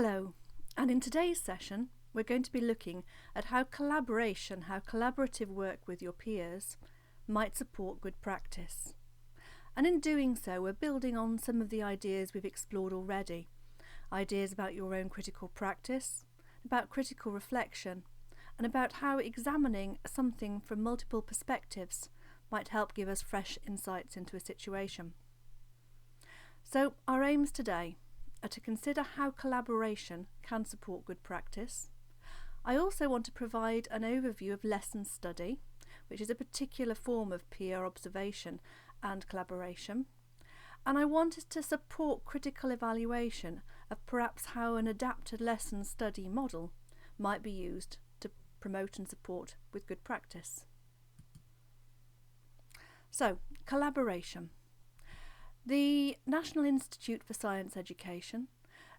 Hello, and in today's session we're going to be looking at how collaborative work with your peers might support good practice. And in doing so, we're building on some of the ideas we've explored already. Ideas about your own critical practice, about critical reflection, and about how examining something from multiple perspectives might help give us fresh insights into a situation. So our aims today are to consider how collaboration can support good practice. I also want to provide an overview of lesson study, which is a particular form of peer observation and collaboration. And I wanted to support critical evaluation of perhaps how an adapted lesson study model might be used to promote and support with good practice. So, collaboration. The National Institute for Science Education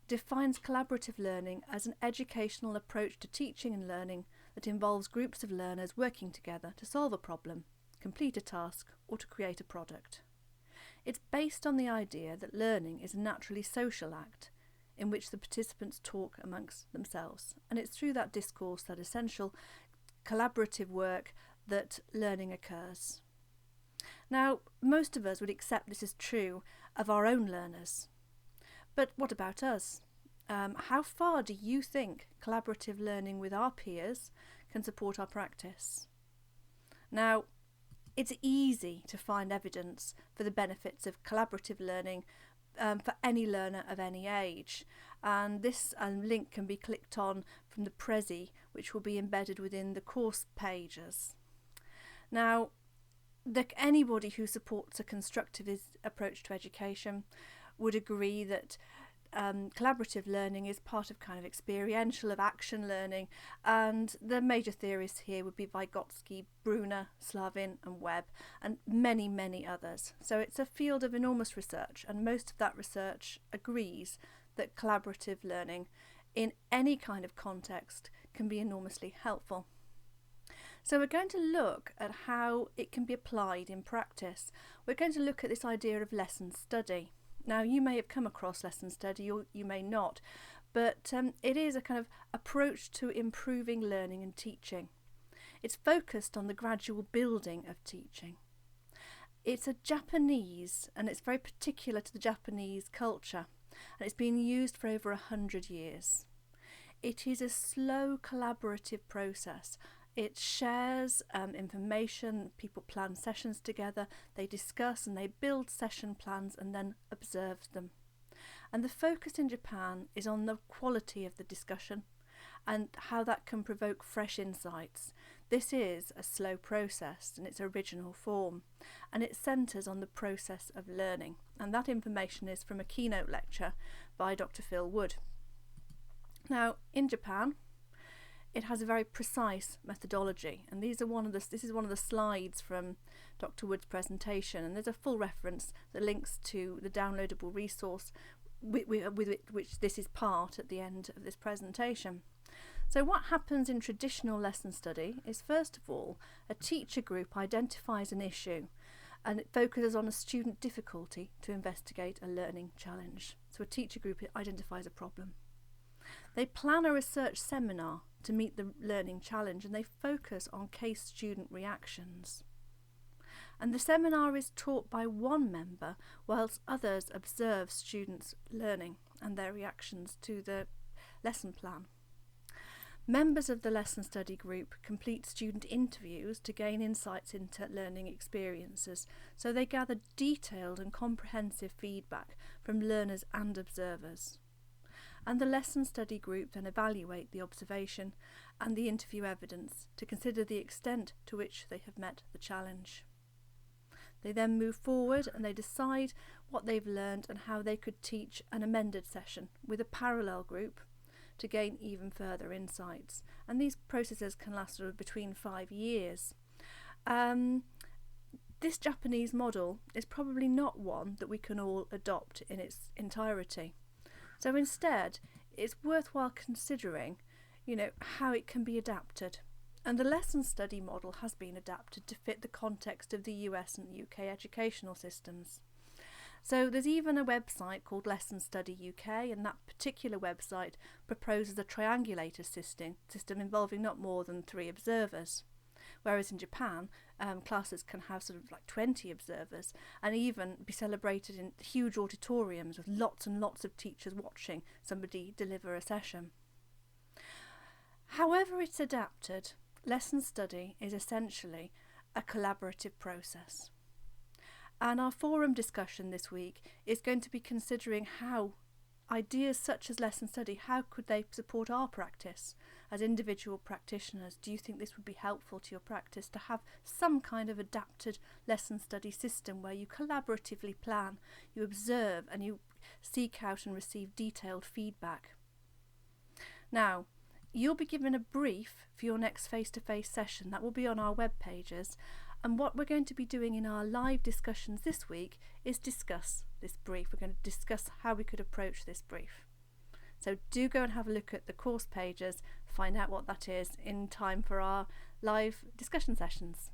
defines collaborative learning as an educational approach to teaching and learning that involves groups of learners working together to solve a problem, complete a task, or to create a product. It's based on the idea that learning is a naturally social act in which the participants talk amongst themselves, and it's through that discourse, that essential collaborative work, that learning occurs. Now, most of us would accept this is true of our own learners. But what about us? How far do you think collaborative learning with our peers can support our practice? Now, it's easy to find evidence for the benefits of collaborative learning for any learner of any age. And this link can be clicked on from the Prezi, which will be embedded within the course pages. Now, anybody who supports a constructivist approach to education would agree that collaborative learning is part of kind of experiential, of action learning, and the major theorists here would be Vygotsky, Bruner, Slavin and Webb, and many, many others. So it's a field of enormous research, and most of that research agrees that collaborative learning in any kind of context can be enormously helpful. So we're going to look at how it can be applied in practice. We're going to look at this idea of lesson study. Now, you may have come across lesson study or you may not, but it is a kind of approach to improving learning and teaching. It's focused on the gradual building of teaching. It's a Japanese, and it's very particular to the Japanese culture, and it's been used for over 100 years. It is a slow collaborative process. It shares information, people plan sessions together, they discuss and they build session plans and then observe them. And the focus in Japan is on the quality of the discussion and how that can provoke fresh insights. This is a slow process in its original form, and it centres on the process of learning. And that information is from a keynote lecture by Dr. Phil Wood. Now, in Japan, it has a very precise methodology, and this is one of the slides from Dr. Wood's presentation, and there's a full reference that links to the downloadable resource with which this is part at the end of this presentation. So what happens in traditional lesson study is, first of all, a teacher group identifies an issue and it focuses on a student difficulty to investigate a learning challenge. So a teacher group identifies a problem. They plan a research seminar to meet the learning challenge, and they focus on case student reactions. And the seminar is taught by one member whilst others observe students' learning and their reactions to the lesson plan. Members of the lesson study group complete student interviews to gain insights into learning experiences, so they gather detailed and comprehensive feedback from learners and observers. And the lesson study group then evaluate the observation and the interview evidence to consider the extent to which they have met the challenge. They then move forward and they decide what they've learned and how they could teach an amended session with a parallel group to gain even further insights. And these processes can last sort of between 5 years. This Japanese model is probably not one that we can all adopt in its entirety. So instead, it's worthwhile considering, how it can be adapted. And the lesson study model has been adapted to fit the context of the US and UK educational systems. So there's even a website called Lesson Study UK, and that particular website proposes a triangulator system involving not more than 3 observers. Whereas in Japan, classes can have sort of like 20 observers and even be celebrated in huge auditoriums with lots and lots of teachers watching somebody deliver a session. However it's adapted, lesson study is essentially a collaborative process. And our forum discussion this week is going to be considering how ideas such as lesson study, how could they support our practice as individual practitioners? Do you think this would be helpful to your practice to have some kind of adapted lesson study system where you collaboratively plan, you observe and you seek out and receive detailed feedback? Now, you'll be given a brief for your next face-to-face session that will be on our web pages. And what we're going to be doing in our live discussions this week is discuss this brief. We're going to discuss how we could approach this brief. So do go and have a look at the course pages, find out what that is in time for our live discussion sessions.